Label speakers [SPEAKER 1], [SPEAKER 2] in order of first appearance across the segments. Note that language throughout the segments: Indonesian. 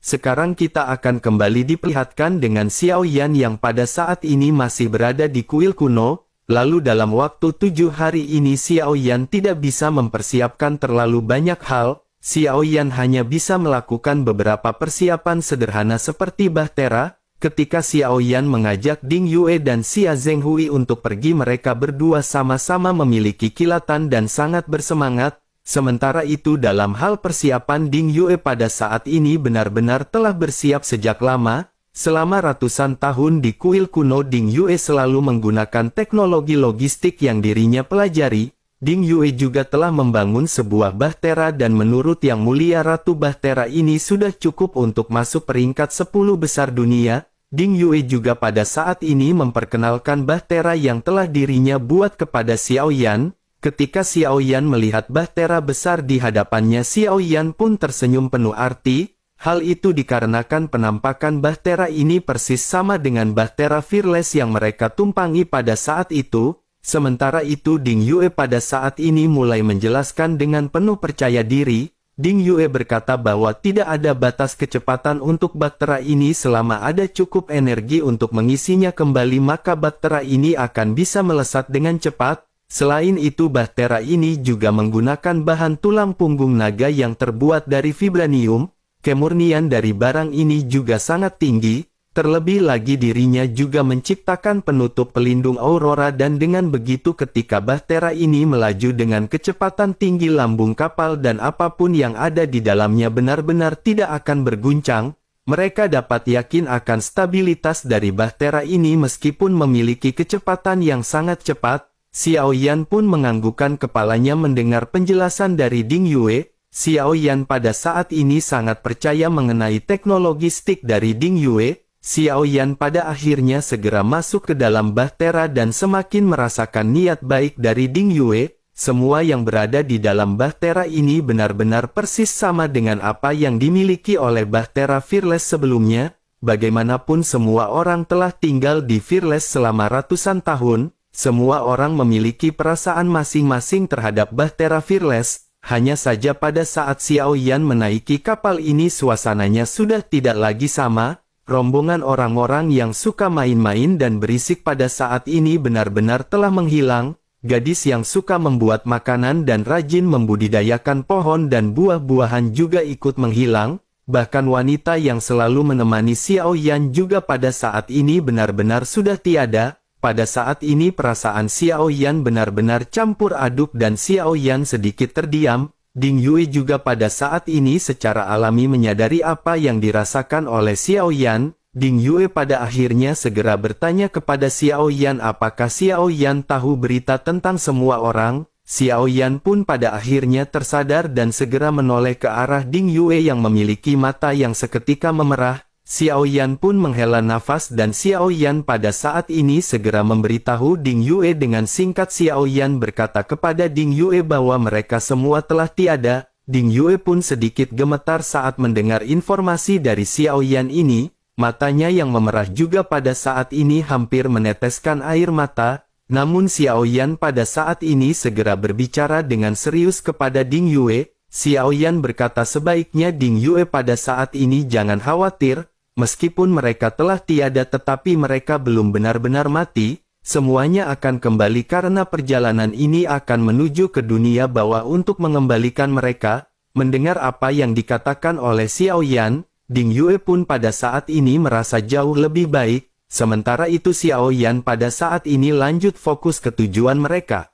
[SPEAKER 1] sekarang kita akan kembali diperlihatkan dengan Xiao Yan yang pada saat ini masih berada di kuil kuno. Lalu dalam waktu 7 hari ini Xiao Yan tidak bisa mempersiapkan terlalu banyak hal. Xiao Yan hanya bisa melakukan beberapa persiapan sederhana seperti bahtera. Ketika Xiao Yan mengajak Ding Yue dan Xia Zhenghui untuk pergi, mereka berdua sama-sama memiliki kilatan dan sangat bersemangat. Sementara itu dalam hal persiapan, Ding Yue pada saat ini benar-benar telah bersiap sejak lama. Selama ratusan tahun di kuil kuno, Ding Yue selalu menggunakan teknologi logistik yang dirinya pelajari. Ding Yue juga telah membangun sebuah bahtera dan menurut Yang Mulia Ratu, bahtera ini sudah cukup untuk masuk peringkat 10 besar dunia. Ding Yue juga pada saat ini memperkenalkan bahtera yang telah dirinya buat kepada Xiao Yan. Ketika Xiao Yan melihat bahtera besar di hadapannya, Xiao Yan pun tersenyum penuh arti. Hal itu dikarenakan penampakan bahtera ini persis sama dengan bahtera Fearless yang mereka tumpangi pada saat itu. Sementara itu Ding Yue pada saat ini mulai menjelaskan dengan penuh percaya diri. Ding Yue berkata bahwa tidak ada batas kecepatan untuk bahtera ini selama ada cukup energi untuk mengisinya kembali, maka bahtera ini akan bisa melesat dengan cepat. Selain itu bahtera ini juga menggunakan bahan tulang punggung naga yang terbuat dari vibranium. Kemurnian dari barang ini juga sangat tinggi, terlebih lagi dirinya juga menciptakan penutup pelindung aurora dan dengan begitu ketika bahtera ini melaju dengan kecepatan tinggi, lambung kapal dan apapun yang ada di dalamnya benar-benar tidak akan berguncang. Mereka dapat yakin akan stabilitas dari bahtera ini meskipun memiliki kecepatan yang sangat cepat. Xiao Yan pun menganggukkan kepalanya mendengar penjelasan dari Ding Yue. Xiao Yan pada saat ini sangat percaya mengenai teknologi stick dari Ding Yue. Xiao Yan pada akhirnya segera masuk ke dalam bahtera dan semakin merasakan niat baik dari Ding Yue. Semua yang berada di dalam bahtera ini benar-benar persis sama dengan apa yang dimiliki oleh bahtera Fearless sebelumnya. Bagaimanapun semua orang telah tinggal di Fearless selama ratusan tahun. Semua orang memiliki perasaan masing-masing terhadap bahtera Fearless. Hanya saja pada saat Xiao Yan menaiki kapal ini suasananya sudah tidak lagi sama. Rombongan orang-orang yang suka main-main dan berisik pada saat ini benar-benar telah menghilang. Gadis yang suka membuat makanan dan rajin membudidayakan pohon dan buah-buahan juga ikut menghilang. Bahkan wanita yang selalu menemani Xiao Yan juga pada saat ini benar-benar sudah tiada. Pada saat ini perasaan Xiao Yan benar-benar campur aduk dan Xiao Yan sedikit terdiam. Ding Yue juga pada saat ini secara alami menyadari apa yang dirasakan oleh Xiao Yan. Ding Yue pada akhirnya segera bertanya kepada Xiao Yan apakah Xiao Yan tahu berita tentang semua orang. Xiao Yan pun pada akhirnya tersadar dan segera menoleh ke arah Ding Yue yang memiliki mata yang seketika memerah. Xiao Yan pun menghela nafas dan Xiao Yan pada saat ini segera memberitahu Ding Yue dengan singkat. Xiao Yan berkata kepada Ding Yue bahwa mereka semua telah tiada. Ding Yue pun sedikit gemetar saat mendengar informasi dari Xiao Yan ini. Matanya yang memerah juga pada saat ini hampir meneteskan air mata. Namun Xiao Yan pada saat ini segera berbicara dengan serius kepada Ding Yue. Xiao Yan berkata sebaiknya Ding Yue pada saat ini jangan khawatir. Meskipun mereka telah tiada tetapi mereka belum benar-benar mati, semuanya akan kembali karena perjalanan ini akan menuju ke dunia bawah untuk mengembalikan mereka. Mendengar apa yang dikatakan oleh Xiao Yan, Ding Yue pun pada saat ini merasa jauh lebih baik. Sementara itu Xiao Yan pada saat ini lanjut fokus ke tujuan mereka.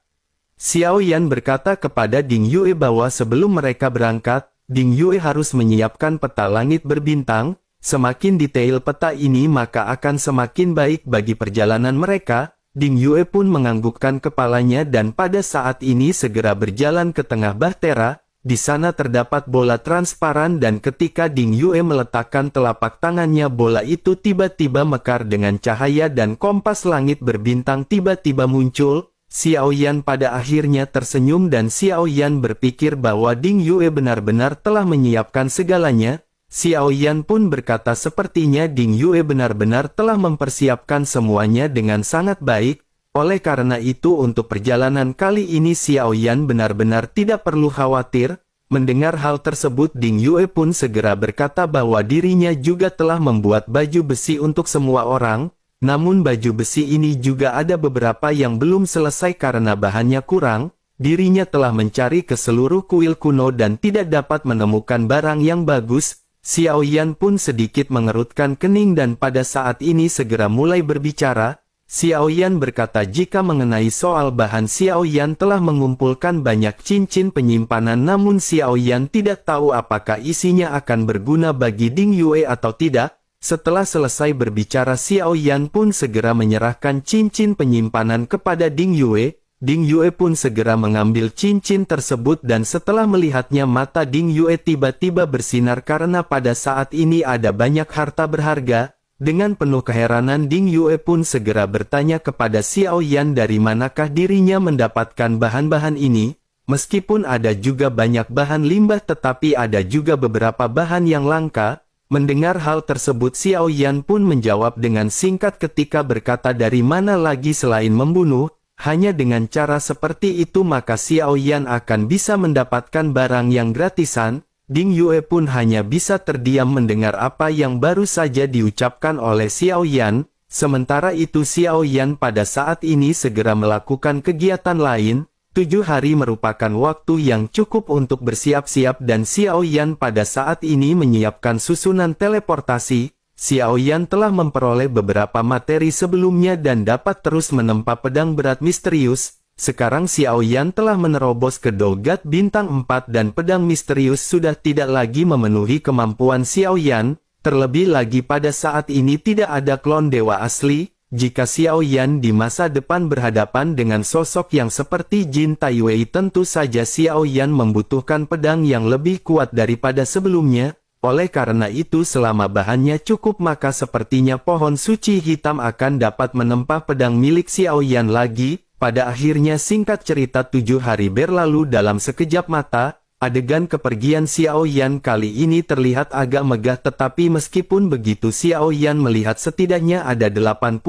[SPEAKER 1] Xiao Yan berkata kepada Ding Yue bahwa sebelum mereka berangkat, Ding Yue harus menyiapkan peta langit berbintang. Semakin detail peta ini maka akan semakin baik bagi perjalanan mereka. Ding Yue pun menganggukkan kepalanya dan pada saat ini segera berjalan ke tengah bahtera. Di sana terdapat bola transparan dan ketika Ding Yue meletakkan telapak tangannya, bola itu tiba-tiba mekar dengan cahaya dan kompas langit berbintang tiba-tiba muncul. Xiao Yan pada akhirnya tersenyum dan Xiao Yan berpikir bahwa Ding Yue benar-benar telah menyiapkan segalanya. Xiao Yan pun berkata sepertinya Ding Yue benar-benar telah mempersiapkan semuanya dengan sangat baik. Oleh karena itu untuk perjalanan kali ini Xiao Yan benar-benar tidak perlu khawatir. Mendengar hal tersebut Ding Yue pun segera berkata bahwa dirinya juga telah membuat baju besi untuk semua orang, namun baju besi ini juga ada beberapa yang belum selesai karena bahannya kurang. Dirinya telah mencari ke seluruh kuil kuno dan tidak dapat menemukan barang yang bagus. Xiao Yan pun sedikit mengerutkan kening dan pada saat ini segera mulai berbicara. Xiao Yan berkata jika mengenai soal bahan Xiao Yan telah mengumpulkan banyak cincin penyimpanan namun Xiao Yan tidak tahu apakah isinya akan berguna bagi Ding Yue atau tidak. Setelah selesai berbicara Xiao Yan pun segera menyerahkan cincin penyimpanan kepada Ding Yue. Ding Yue pun segera mengambil cincin tersebut dan setelah melihatnya mata Ding Yue tiba-tiba bersinar karena pada saat ini ada banyak harta berharga. Dengan penuh keheranan Ding Yue pun segera bertanya kepada Xiao Yan dari manakah dirinya mendapatkan bahan-bahan ini. Meskipun ada juga banyak bahan limbah tetapi ada juga beberapa bahan yang langka. Mendengar hal tersebut Xiao Yan pun menjawab dengan singkat ketika berkata dari mana lagi selain membunuh. Hanya dengan cara seperti itu maka Xiao Yan akan bisa mendapatkan barang yang gratisan. Ding Yue pun hanya bisa terdiam mendengar apa yang baru saja diucapkan oleh Xiao Yan. Sementara itu Xiao Yan pada saat ini segera melakukan kegiatan lain. 7 hari merupakan waktu yang cukup untuk bersiap-siap dan Xiao Yan pada saat ini menyiapkan susunan teleportasi. Xiao Yan telah memperoleh beberapa materi sebelumnya dan dapat terus menempa pedang berat misterius. Sekarang Xiao Yan telah menerobos ke Dogat bintang 4 dan pedang misterius sudah tidak lagi memenuhi kemampuan Xiao Yan. Terlebih lagi pada saat ini tidak ada klon dewa asli. Jika Xiao Yan di masa depan berhadapan dengan sosok yang seperti Jin Taiwei tentu saja Xiao Yan membutuhkan pedang yang lebih kuat daripada sebelumnya. Oleh karena itu selama bahannya cukup maka sepertinya pohon suci hitam akan dapat menempa pedang milik Xiao Yan lagi. Pada akhirnya singkat cerita 7 hari berlalu dalam sekejap mata. Adegan kepergian Xiao Yan kali ini terlihat agak megah tetapi meskipun begitu Xiao Yan melihat setidaknya ada 80%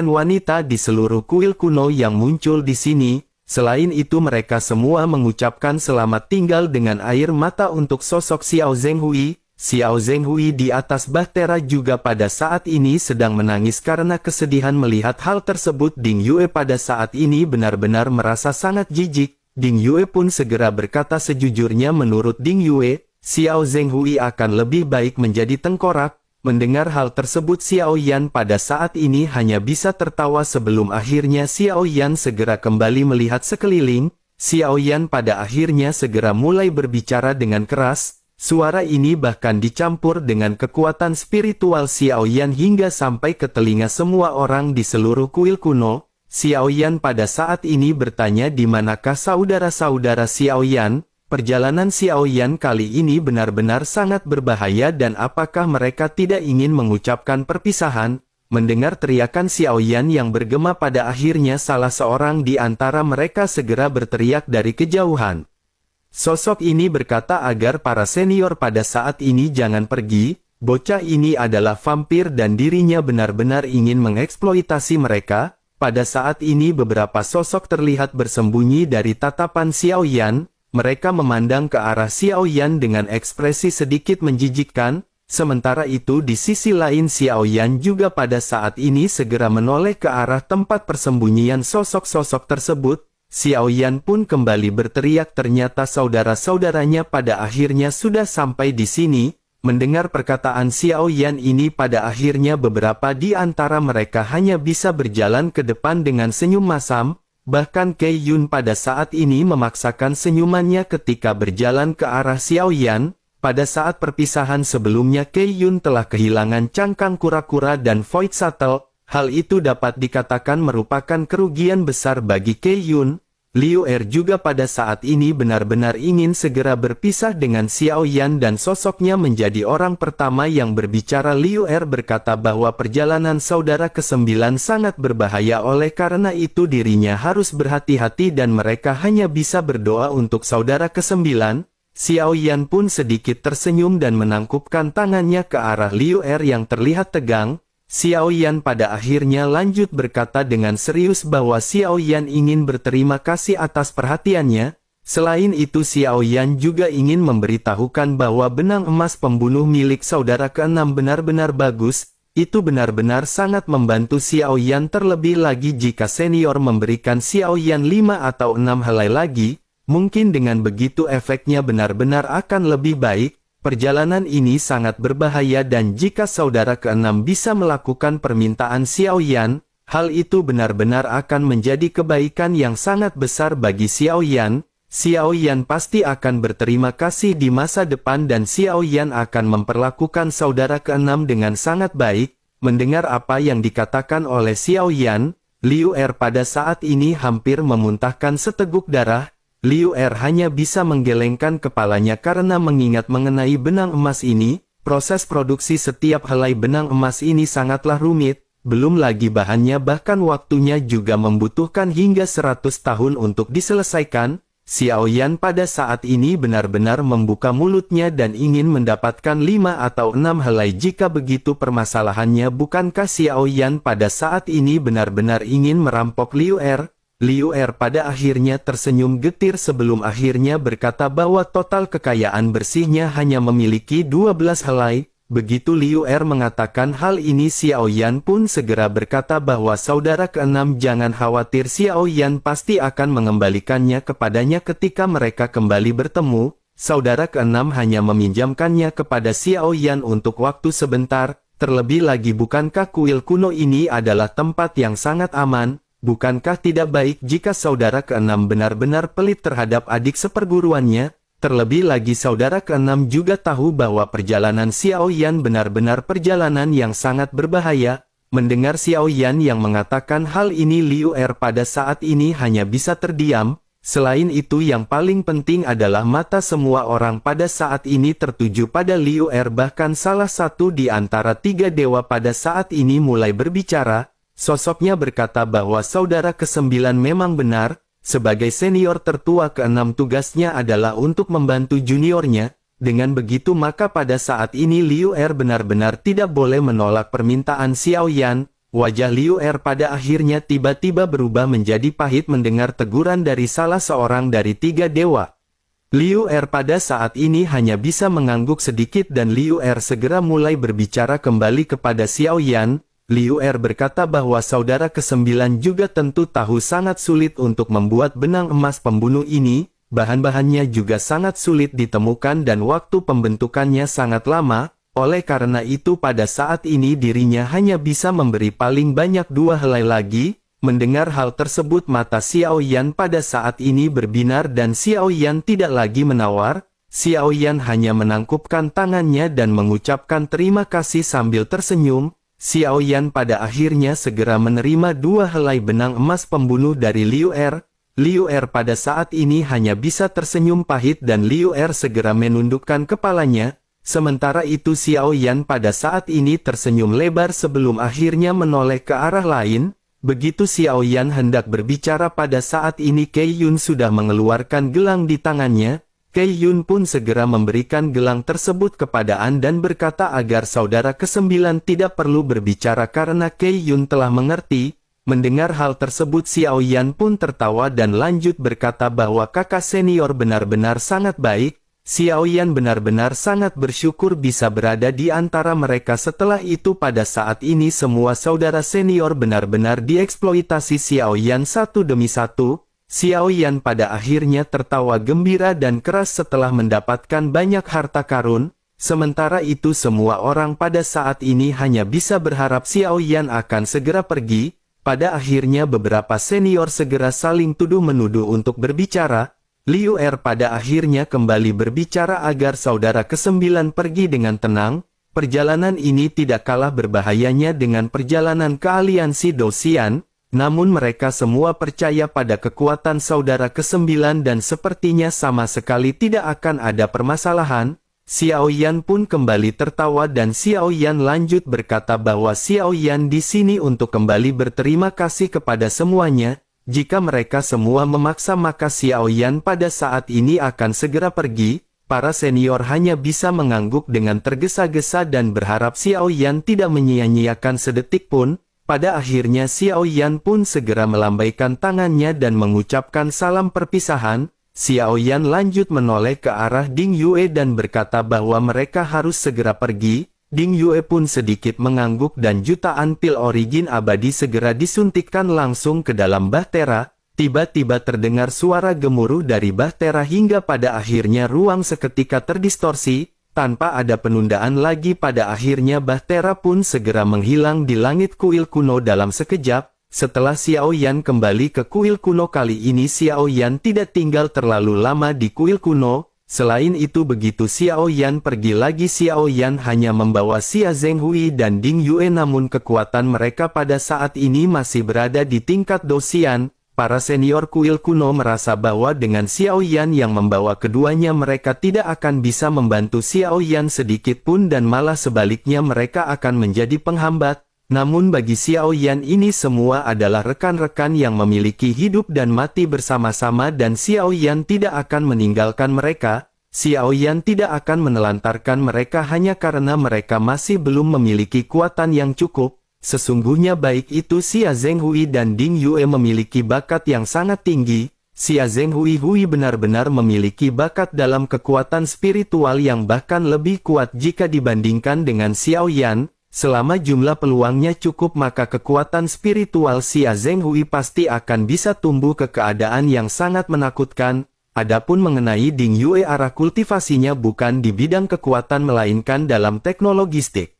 [SPEAKER 1] wanita di seluruh kuil kuno yang muncul di sini. Selain itu mereka semua mengucapkan selamat tinggal dengan air mata untuk sosok Xiao Zhenhui. Xiao Zhenhui di atas bahtera juga pada saat ini sedang menangis karena kesedihan melihat hal tersebut. Ding Yue pada saat ini benar-benar merasa sangat jijik. Ding Yue pun segera berkata sejujurnya menurut Ding Yue, Xiao Zhenhui akan lebih baik menjadi tengkorak. Mendengar hal tersebut Xiao Yan pada saat ini hanya bisa tertawa sebelum akhirnya Xiao Yan segera kembali melihat sekeliling. Xiao Yan pada akhirnya segera mulai berbicara dengan keras. Suara ini bahkan dicampur dengan kekuatan spiritual Xiao Yan hingga sampai ke telinga semua orang di seluruh kuil kuno. Xiao Yan pada saat ini bertanya di manakah saudara-saudara Xiao Yan. Perjalanan Xiao Yan kali ini benar-benar sangat berbahaya dan apakah mereka tidak ingin mengucapkan perpisahan? Mendengar teriakan Xiao Yan yang bergema pada akhirnya salah seorang di antara mereka segera berteriak dari kejauhan. Sosok ini berkata agar para senior pada saat ini jangan pergi, bocah ini adalah vampir dan dirinya benar-benar ingin mengeksploitasi mereka. Pada saat ini beberapa sosok terlihat bersembunyi dari tatapan Xiao Yan, mereka memandang ke arah Xiao Yan dengan ekspresi sedikit menjijikkan, sementara itu di sisi lain Xiao Yan juga pada saat ini segera menoleh ke arah tempat persembunyian sosok-sosok tersebut. Xiao Yan pun kembali berteriak ternyata saudara-saudaranya pada akhirnya sudah sampai di sini. Mendengar perkataan Xiao Yan ini pada akhirnya beberapa di antara mereka hanya bisa berjalan ke depan dengan senyum masam. Bahkan Kei Yun pada saat ini memaksakan senyumannya ketika berjalan ke arah Xiao Yan. Pada saat perpisahan sebelumnya Kei Yun telah kehilangan cangkang kura-kura dan Void Shuttle. Hal itu dapat dikatakan merupakan kerugian besar bagi Kei Yun. Liu Er juga pada saat ini benar-benar ingin segera berpisah dengan Xiao Yan dan sosoknya menjadi orang pertama yang berbicara. Liu Er berkata bahwa perjalanan saudara ke-9 sangat berbahaya oleh karena itu dirinya harus berhati-hati dan mereka hanya bisa berdoa untuk saudara ke-9. Xiao Yan pun sedikit tersenyum dan menangkupkan tangannya ke arah Liu Er yang terlihat tegang. Xiao Yan pada akhirnya lanjut berkata dengan serius bahwa Xiao Yan ingin berterima kasih atas perhatiannya. Selain itu Xiao Yan juga ingin memberitahukan bahwa benang emas pembunuh milik saudara keenam benar-benar bagus, itu benar-benar sangat membantu Xiao Yan terlebih lagi jika senior memberikan Xiao Yan 5 atau 6 helai lagi, mungkin dengan begitu efeknya benar-benar akan lebih baik. Perjalanan ini sangat berbahaya dan jika saudara keenam bisa melakukan permintaan Xiao Yan, hal itu benar-benar akan menjadi kebaikan yang sangat besar bagi Xiao Yan. Xiao Yan pasti akan berterima kasih di masa depan dan Xiao Yan akan memperlakukan saudara keenam dengan sangat baik. Mendengar apa yang dikatakan oleh Xiao Yan, Liu Er pada saat ini hampir memuntahkan seteguk darah. Liu Er hanya bisa menggelengkan kepalanya karena mengingat mengenai benang emas ini. Proses produksi setiap helai benang emas ini sangatlah rumit, belum lagi bahannya bahkan waktunya juga membutuhkan hingga 100 tahun untuk diselesaikan. Xiao Yan pada saat ini benar-benar membuka mulutnya dan ingin mendapatkan 5 atau 6 helai jika begitu permasalahannya. Bukankah Xiao Yan pada saat ini benar-benar ingin merampok Liu Er? Liu Er pada akhirnya tersenyum getir sebelum akhirnya berkata bahwa total kekayaan bersihnya hanya memiliki 12 helai. Begitu Liu Er mengatakan hal ini Xiao Yan pun segera berkata bahwa saudara keenam jangan khawatir, Xiao Yan pasti akan mengembalikannya kepadanya ketika mereka kembali bertemu. Saudara keenam hanya meminjamkannya kepada Xiao Yan untuk waktu sebentar, terlebih lagi bukankah kuil kuno ini adalah tempat yang sangat aman? Bukankah tidak baik jika saudara keenam benar-benar pelit terhadap adik seperguruannya? Terlebih lagi saudara keenam juga tahu bahwa perjalanan Xiao Yan benar-benar perjalanan yang sangat berbahaya. Mendengar Xiao Yan yang mengatakan hal ini Liu Er pada saat ini hanya bisa terdiam. Selain itu yang paling penting adalah mata semua orang pada saat ini tertuju pada Liu Er, bahkan salah satu di antara 3 dewa pada saat ini mulai berbicara. Sosoknya berkata bahwa saudara ke-9 memang benar. Sebagai senior tertua ke-6 tugasnya adalah untuk membantu juniornya. Dengan begitu maka pada saat ini Liu Er benar-benar tidak boleh menolak permintaan Xiao Yan. Wajah Liu Er pada akhirnya tiba-tiba berubah menjadi pahit mendengar teguran dari salah seorang dari 3 dewa. Liu Er pada saat ini hanya bisa mengangguk sedikit dan Liu Er segera mulai berbicara kembali kepada Xiao Yan. Liu Er berkata bahwa saudara ke-9 juga tentu tahu sangat sulit untuk membuat benang emas pembunuh ini, bahan-bahannya juga sangat sulit ditemukan dan waktu pembentukannya sangat lama, oleh karena itu pada saat ini dirinya hanya bisa memberi paling banyak 2 helai lagi. Mendengar hal tersebut mata Xiao Yan pada saat ini berbinar dan Xiao Yan tidak lagi menawar. Xiao Yan hanya menangkupkan tangannya dan mengucapkan terima kasih sambil tersenyum. Xiao Yan pada akhirnya segera menerima 2 helai benang emas pembunuh dari Liu Er. Liu Er pada saat ini hanya bisa tersenyum pahit dan Liu Er segera menundukkan kepalanya. Sementara itu Xiao Yan pada saat ini tersenyum lebar sebelum akhirnya menoleh ke arah lain. Begitu Xiao Yan hendak berbicara pada saat ini Kei Yun sudah mengeluarkan gelang di tangannya. Kei Yun pun segera memberikan gelang tersebut kepada An dan berkata agar saudara ke-9 tidak perlu berbicara karena Kei Yun telah mengerti. Mendengar hal tersebut Xiao Yan pun tertawa dan lanjut berkata bahwa kakak senior benar-benar sangat baik. Xiao Yan benar-benar sangat bersyukur bisa berada di antara mereka. Setelah itu pada saat ini semua saudara senior benar-benar dieksploitasi Xiao Yan satu demi satu. Xiao Yan pada akhirnya tertawa gembira dan keras setelah mendapatkan banyak harta karun. Sementara itu semua orang pada saat ini hanya bisa berharap Xiao Yan akan segera pergi. Pada akhirnya beberapa senior segera saling tuduh-menuduh untuk berbicara. Liu Er pada akhirnya kembali berbicara agar saudara ke-9 pergi dengan tenang. Perjalanan ini tidak kalah berbahayanya dengan perjalanan ke aliansi Dosian. Namun mereka semua percaya pada kekuatan saudara ke-9 dan sepertinya sama sekali tidak akan ada permasalahan. Xiao Yan pun kembali tertawa dan Xiao Yan lanjut berkata bahwa Xiao Yan di sini untuk kembali berterima kasih kepada semuanya. Jika mereka semua memaksa maka Xiao Yan pada saat ini akan segera pergi. Para senior hanya bisa mengangguk dengan tergesa-gesa dan berharap Xiao Yan tidak menyia-nyiakan sedetik pun. Pada akhirnya Xiao Yan pun segera melambaikan tangannya dan mengucapkan salam perpisahan. Xiao Yan lanjut menoleh ke arah Ding Yue dan berkata bahwa mereka harus segera pergi. Ding Yue pun sedikit mengangguk dan jutaan pil origin abadi segera disuntikkan langsung ke dalam bahtera. Tiba-tiba terdengar suara gemuruh dari bahtera hingga pada akhirnya ruang seketika terdistorsi. Tanpa ada penundaan lagi pada akhirnya bahtera pun segera menghilang di langit kuil kuno dalam sekejap. Setelah Xiao Yan kembali ke kuil kuno kali ini Xiao Yan tidak tinggal terlalu lama di kuil kuno. Selain itu begitu Xiao Yan pergi lagi Xiao Yan hanya membawa Xia Zhenghui dan Ding Yue namun kekuatan mereka pada saat ini masih berada di tingkat Dosian. Para senior kuil kuno merasa bahwa dengan Xiao Yan yang membawa keduanya mereka tidak akan bisa membantu Xiao Yan sedikit pun dan malah sebaliknya mereka akan menjadi penghambat. Namun bagi Xiao Yan ini semua adalah rekan-rekan yang memiliki hidup dan mati bersama-sama dan Xiao Yan tidak akan meninggalkan mereka. Xiao Yan tidak akan menelantarkan mereka hanya karena mereka masih belum memiliki kekuatan yang cukup. Sesungguhnya baik itu Xia Zhenghui dan Ding Yue memiliki bakat yang sangat tinggi. Xia Zhenghui benar-benar memiliki bakat dalam kekuatan spiritual yang bahkan lebih kuat jika dibandingkan dengan Xiao Yan. Selama jumlah peluangnya cukup maka kekuatan spiritual Xia Zhenghui pasti akan bisa tumbuh ke keadaan yang sangat menakutkan. Adapun mengenai Ding Yue arah kultivasinya bukan di bidang kekuatan melainkan dalam teknologistik.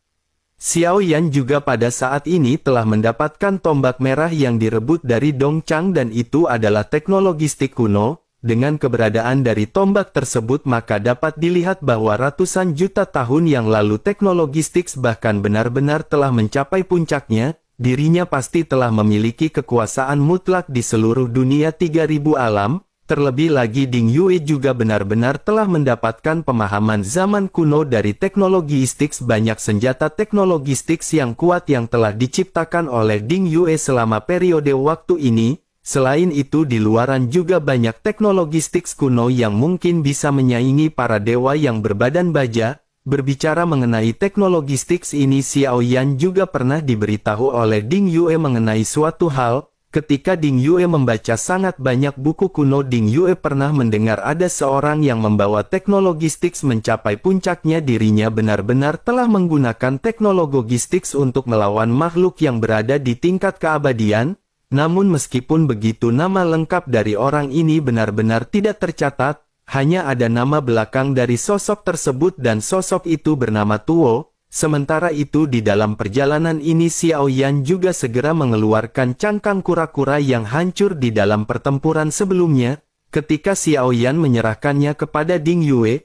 [SPEAKER 1] Xiao Yan juga pada saat ini telah mendapatkan tombak merah yang direbut dari Dong Chang dan itu adalah teknologistik kuno. Dengan keberadaan dari tombak tersebut maka dapat dilihat bahwa ratusan juta tahun yang lalu teknologi Styx bahkan benar-benar telah mencapai puncaknya, dirinya pasti telah memiliki kekuasaan mutlak di seluruh dunia 3000 alam, terlebih lagi Ding Yue juga benar-benar telah mendapatkan pemahaman zaman kuno dari teknologi Styx. Banyak senjata teknologi Styx yang kuat yang telah diciptakan oleh Ding Yue selama periode waktu ini. Selain itu di luaran juga banyak teknologi Styx kuno yang mungkin bisa menyaingi para dewa yang berbadan baja. Berbicara mengenai teknologi Styx ini Xiao Yan juga pernah diberitahu oleh Ding Yue mengenai suatu hal. Ketika Ding Yue membaca sangat banyak buku kuno Ding Yue pernah mendengar ada seorang yang membawa teknologi Styx mencapai puncaknya dirinya benar-benar telah menggunakan teknologi Styx untuk melawan makhluk yang berada di tingkat keabadian. Namun meskipun begitu nama lengkap dari orang ini benar-benar tidak tercatat, hanya ada nama belakang dari sosok tersebut dan sosok itu bernama Tuo. Sementara itu di dalam perjalanan ini Xiao Yan juga segera mengeluarkan cangkang kura-kura yang hancur di dalam pertempuran sebelumnya. Ketika Xiao Yan menyerahkannya kepada Ding Yue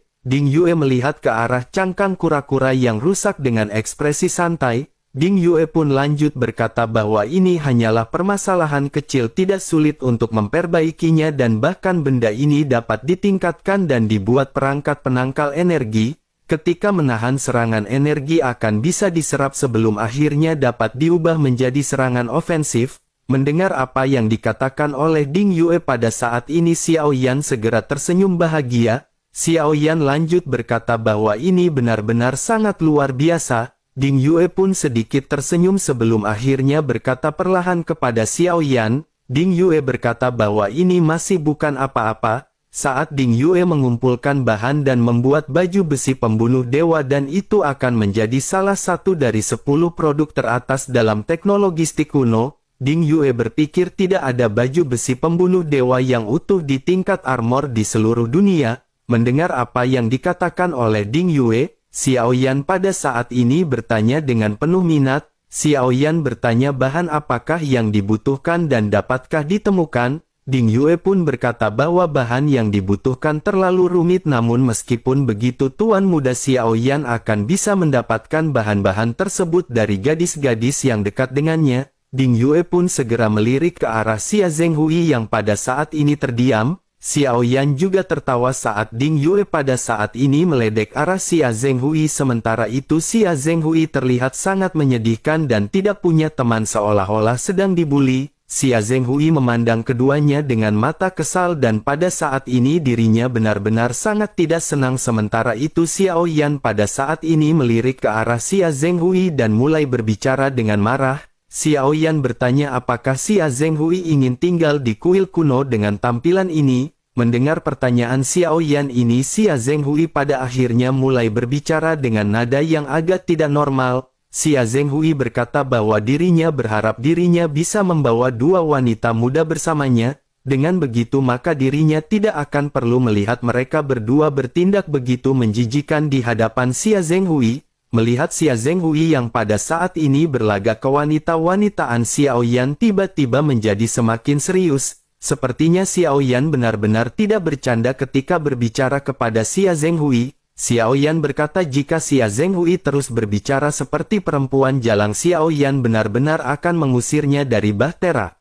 [SPEAKER 1] melihat ke arah cangkang kura-kura yang rusak dengan ekspresi santai. Ding Yue pun lanjut berkata bahwa ini hanyalah permasalahan kecil tidak sulit untuk memperbaikinya dan bahkan benda ini dapat ditingkatkan dan dibuat perangkat penangkal energi. Ketika menahan serangan energi akan bisa diserap sebelum akhirnya dapat diubah menjadi serangan ofensif. Mendengar apa yang dikatakan oleh Ding Yue pada saat ini Xiao Yan segera tersenyum bahagia. Xiao Yan lanjut berkata bahwa ini benar-benar sangat luar biasa. Ding Yue pun sedikit tersenyum sebelum akhirnya berkata perlahan kepada Xiao Yan. Ding Yue berkata bahwa ini masih bukan apa-apa. Saat Ding Yue mengumpulkan bahan dan membuat baju besi pembunuh dewa dan itu akan menjadi salah satu dari 10 produk teratas dalam teknologi Styx kuno. Ding Yue berpikir tidak ada baju besi pembunuh dewa yang utuh di tingkat armor di seluruh dunia. Mendengar apa yang dikatakan oleh Ding Yue, Xiao Yan pada saat ini bertanya dengan penuh minat. Xiao Yan bertanya bahan apakah yang dibutuhkan dan dapatkah ditemukan. Ding Yue pun berkata bahwa bahan yang dibutuhkan terlalu rumit namun meskipun begitu Tuan Muda Xiao Yan akan bisa mendapatkan bahan-bahan tersebut dari gadis-gadis yang dekat dengannya. Ding Yue pun segera melirik ke arah Xia Zhenghui yang pada saat ini terdiam. Xiao Yan juga tertawa saat Ding Yue pada saat ini meledek arah Xia Zhenghui sementara itu Xia Zhenghui terlihat sangat menyedihkan dan tidak punya teman seolah-olah sedang dibuli. Xia Zhenghui memandang keduanya dengan mata kesal dan pada saat ini dirinya benar-benar sangat tidak senang sementara itu Xiao Yan pada saat ini melirik ke arah Xia Zhenghui dan mulai berbicara dengan marah. Xiao Yan bertanya apakah Xia Zhenghui ingin tinggal di kuil kuno dengan tampilan ini. Mendengar pertanyaan Xiao Yan ini, Xia Zhenghui pada akhirnya mulai berbicara dengan nada yang agak tidak normal. Xia Zhenghui berkata bahwa dirinya berharap dirinya bisa membawa dua wanita muda bersamanya. Dengan begitu maka dirinya tidak akan perlu melihat mereka berdua bertindak begitu menjijikan di hadapan Xia Zhenghui. Melihat Xia Zhenghui yang pada saat ini berlagak kewanita-wanitaan, Xiao Yan tiba-tiba menjadi semakin serius. Sepertinya Xiao Yan benar-benar tidak bercanda ketika berbicara kepada Xia Zhenghui. Xiao Yan berkata jika Xia Zhenghui terus berbicara seperti perempuan jalang, Xiao Yan benar-benar akan mengusirnya dari Bahtera.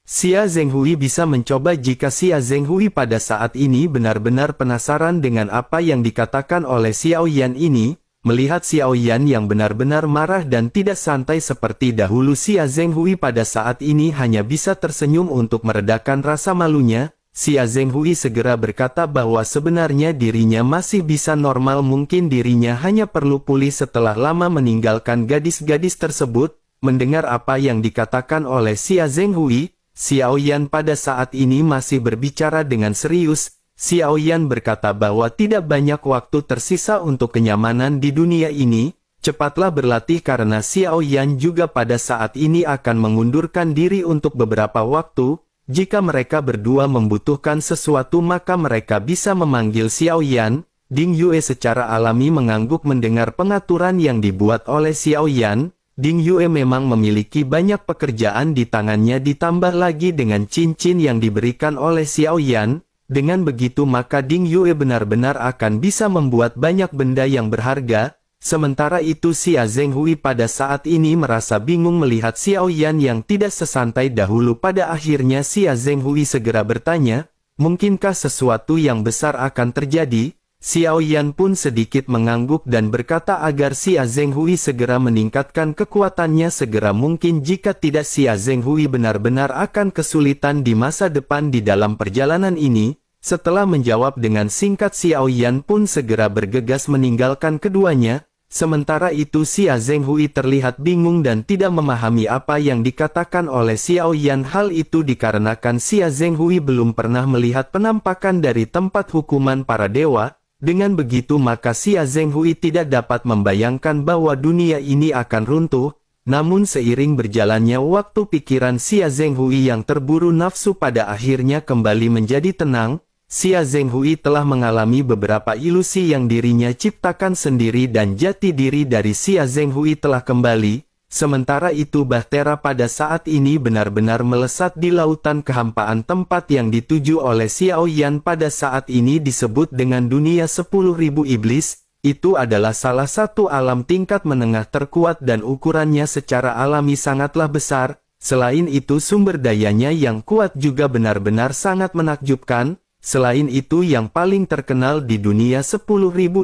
[SPEAKER 1] Xia Zhenghui bisa mencoba jika Xia Zhenghui pada saat ini benar-benar penasaran dengan apa yang dikatakan oleh Xiao Yan ini. Melihat Xiao Yan yang benar-benar marah dan tidak santai seperti dahulu, Xia Zhenghui pada saat ini hanya bisa tersenyum untuk meredakan rasa malunya. Xia Zhenghui segera berkata bahwa sebenarnya dirinya masih bisa normal, mungkin dirinya hanya perlu pulih setelah lama meninggalkan gadis-gadis tersebut. Mendengar apa yang dikatakan oleh Xia Zhenghui, Xiao Yan pada saat ini masih berbicara dengan serius. Xiao Yan berkata bahwa tidak banyak waktu tersisa untuk kenyamanan di dunia ini. Cepatlah berlatih karena Xiao Yan juga pada saat ini akan mengundurkan diri untuk beberapa waktu. Jika mereka berdua membutuhkan sesuatu maka mereka bisa memanggil Xiao Yan. Ding Yue secara alami mengangguk mendengar pengaturan yang dibuat oleh Xiao Yan. Ding Yue memang memiliki banyak pekerjaan di tangannya, ditambah lagi dengan cincin yang diberikan oleh Xiao Yan. Dengan begitu maka Ding Yue benar-benar akan bisa membuat banyak benda yang berharga. Sementara itu Xia Zhenghui pada saat ini merasa bingung melihat Xiao Yan yang tidak sesantai dahulu. Pada akhirnya Xia Zhenghui segera bertanya, mungkinkah sesuatu yang besar akan terjadi? Xiao Yan pun sedikit mengangguk dan berkata agar Xia Zhenghui segera meningkatkan kekuatannya segera mungkin, jika tidak Xia Zhenghui benar-benar akan kesulitan di masa depan di dalam perjalanan ini. Setelah menjawab dengan singkat, Xiao Yan pun segera bergegas meninggalkan keduanya. Sementara itu Xia Zhenghui terlihat bingung dan tidak memahami apa yang dikatakan oleh Xiao Yan. Hal itu dikarenakan Xia Zhenghui belum pernah melihat penampakan dari tempat hukuman para dewa. Dengan begitu maka Xia Zhenghui tidak dapat membayangkan bahwa dunia ini akan runtuh. Namun seiring berjalannya waktu, pikiran Xia Zhenghui yang terburu nafsu pada akhirnya kembali menjadi tenang. Xia Zhenghui telah mengalami beberapa ilusi yang dirinya ciptakan sendiri dan jati diri dari Xia Zhenghui telah kembali. Sementara itu Bahtera pada saat ini benar-benar melesat di lautan kehampaan. Tempat yang dituju oleh Xiao Yan pada saat ini disebut dengan dunia 10.000 iblis. Itu adalah salah satu alam tingkat menengah terkuat dan ukurannya secara alami sangatlah besar. Selain itu sumber dayanya yang kuat juga benar-benar sangat menakjubkan. Selain itu yang paling terkenal di dunia 10.000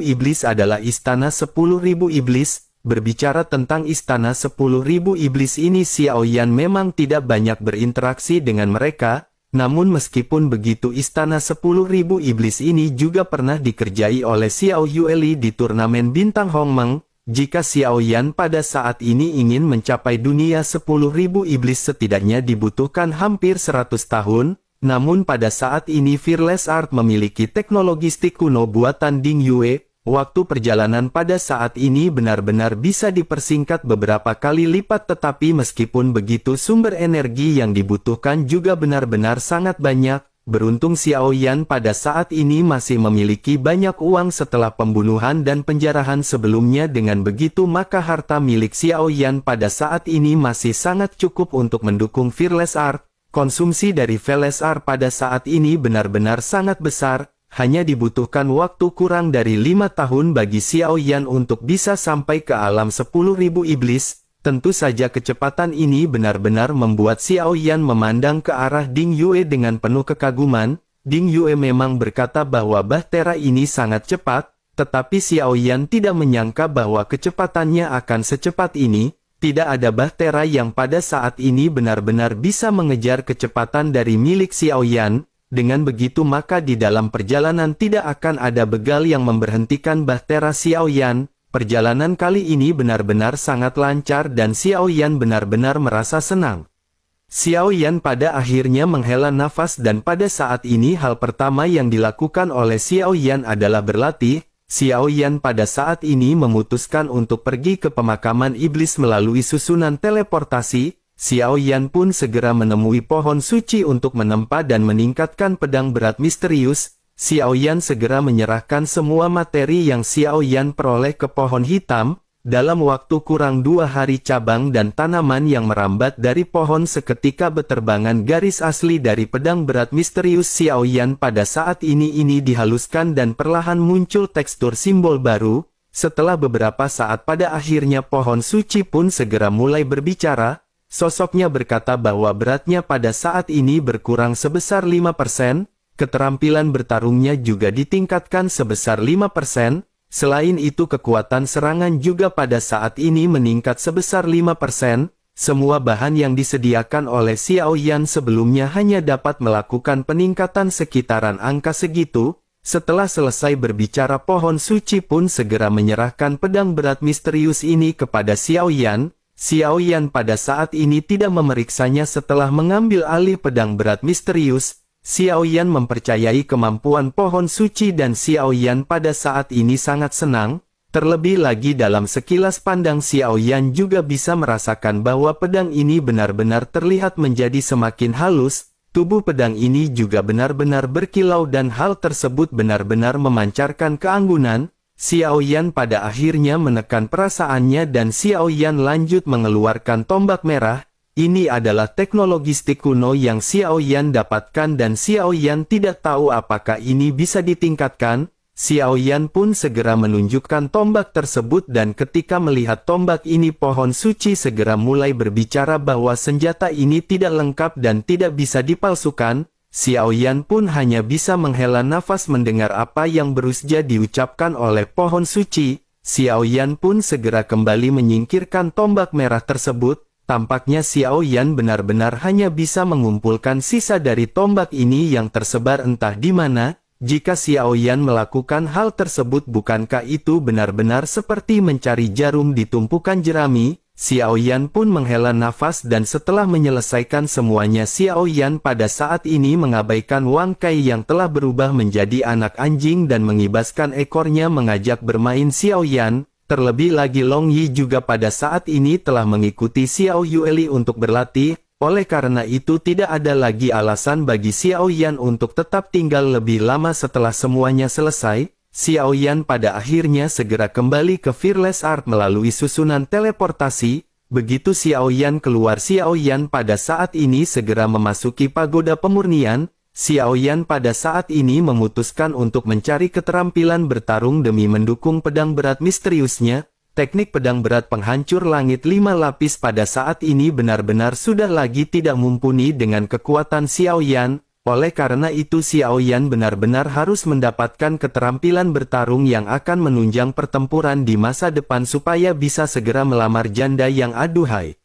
[SPEAKER 1] iblis adalah Istana 10.000 Iblis. Berbicara tentang Istana 10.000 Iblis ini, Xiao Yan memang tidak banyak berinteraksi dengan mereka. Namun meskipun begitu, Istana 10.000 Iblis ini juga pernah dikerjai oleh Xiao Yueli di turnamen bintang Hongmeng. Jika Xiao Yan pada saat ini ingin mencapai dunia 10.000 iblis setidaknya dibutuhkan hampir 100 tahun. Namun pada saat ini Fearless Art memiliki teknologi stick kuno buatan Ding Yue. Waktu perjalanan pada saat ini benar-benar bisa dipersingkat beberapa kali lipat, tetapi meskipun begitu sumber energi yang dibutuhkan juga benar-benar sangat banyak. Beruntung Xiao Yan pada saat ini masih memiliki banyak uang setelah pembunuhan dan penjarahan sebelumnya. Dengan begitu maka harta milik Xiao Yan pada saat ini masih sangat cukup untuk mendukung Fearless Art. Konsumsi dari Fearless Art pada saat ini benar-benar sangat besar. Hanya dibutuhkan waktu kurang dari 5 tahun bagi Xiao Yan untuk bisa sampai ke alam 10.000 iblis. Tentu saja kecepatan ini benar-benar membuat Xiao Yan memandang ke arah Ding Yue dengan penuh kekaguman. Ding Yue memang berkata bahwa Bahtera ini sangat cepat, tetapi Xiao Yan tidak menyangka bahwa kecepatannya akan secepat ini. Tidak ada Bahtera yang pada saat ini benar-benar bisa mengejar kecepatan dari milik Xiao Yan. Dengan begitu maka di dalam perjalanan tidak akan ada begal yang memberhentikan Bahtera Xiao Yan. Perjalanan kali ini benar-benar sangat lancar dan Xiao Yan benar-benar merasa senang. Xiao Yan pada akhirnya menghela nafas dan pada saat ini hal pertama yang dilakukan oleh Xiao Yan adalah berlatih. Xiao Yan pada saat ini memutuskan untuk pergi ke pemakaman iblis melalui susunan teleportasi. Xiao Yan pun segera menemui pohon suci untuk menempa dan meningkatkan pedang berat misterius. Xiao Yan segera menyerahkan semua materi yang Xiao Yan peroleh ke pohon hitam. Dalam waktu kurang 2 hari cabang dan tanaman yang merambat dari pohon seketika beterbangan garis asli dari pedang berat misterius Xiao Yan pada saat ini dihaluskan dan perlahan muncul tekstur simbol baru. Setelah beberapa saat pada akhirnya pohon suci pun segera mulai berbicara. Sosoknya berkata bahwa beratnya pada saat ini berkurang sebesar 5%, keterampilan bertarungnya juga ditingkatkan sebesar 5%. Selain itu kekuatan serangan juga pada saat ini meningkat sebesar 5%, semua bahan yang disediakan oleh Xiao Yan sebelumnya hanya dapat melakukan peningkatan sekitaran angka segitu. Setelah selesai berbicara pohon suci pun segera menyerahkan pedang berat misterius ini kepada Xiao Yan. Xiao Yan pada saat ini tidak memeriksanya setelah mengambil alih pedang berat misterius. Xiao Yan mempercayai kemampuan pohon suci dan Xiao Yan pada saat ini sangat senang. Terlebih lagi dalam sekilas pandang Xiao Yan juga bisa merasakan bahwa pedang ini benar-benar terlihat menjadi semakin halus. Tubuh pedang ini juga benar-benar berkilau dan hal tersebut benar-benar memancarkan keanggunan. Xiao Yan pada akhirnya menekan perasaannya dan Xiao Yan lanjut mengeluarkan tombak merah. Ini adalah teknologi stik kuno yang Xiao Yan dapatkan dan Xiao Yan tidak tahu apakah ini bisa ditingkatkan. Xiao Yan pun segera menunjukkan tombak tersebut dan ketika melihat tombak ini pohon suci segera mulai berbicara bahwa senjata ini tidak lengkap dan tidak bisa dipalsukan. Xiao Yan pun hanya bisa menghela nafas mendengar apa yang berusaha diucapkan oleh pohon suci. Xiao Yan pun segera kembali menyingkirkan tombak merah tersebut. Tampaknya Xiao Yan benar-benar hanya bisa mengumpulkan sisa dari tombak ini yang tersebar entah di mana. Jika Xiao Yan melakukan hal tersebut bukankah itu benar-benar seperti mencari jarum di tumpukan jerami? Xiao Yan pun menghela nafas dan setelah menyelesaikan semuanya Xiao Yan pada saat ini mengabaikan Wang Kai yang telah berubah menjadi anak anjing dan mengibaskan ekornya mengajak bermain Xiao Yan. Terlebih lagi Long Yi juga pada saat ini telah mengikuti Xiao Yueli untuk berlatih, oleh karena itu tidak ada lagi alasan bagi Xiao Yan untuk tetap tinggal lebih lama setelah semuanya selesai. Xiao Yan pada akhirnya segera kembali ke Fearless Art melalui susunan teleportasi. Begitu Xiao Yan keluar Xiao Yan pada saat ini segera memasuki pagoda pemurnian. Xiao Yan pada saat ini memutuskan untuk mencari keterampilan bertarung demi mendukung pedang berat misteriusnya. Teknik pedang berat penghancur langit 5 lapis pada saat ini benar-benar sudah lagi tidak mumpuni dengan kekuatan Xiao Yan. Oleh karena itu Xiao Yan benar-benar harus mendapatkan keterampilan bertarung yang akan menunjang pertempuran di masa depan supaya bisa segera melamar janda yang aduhai.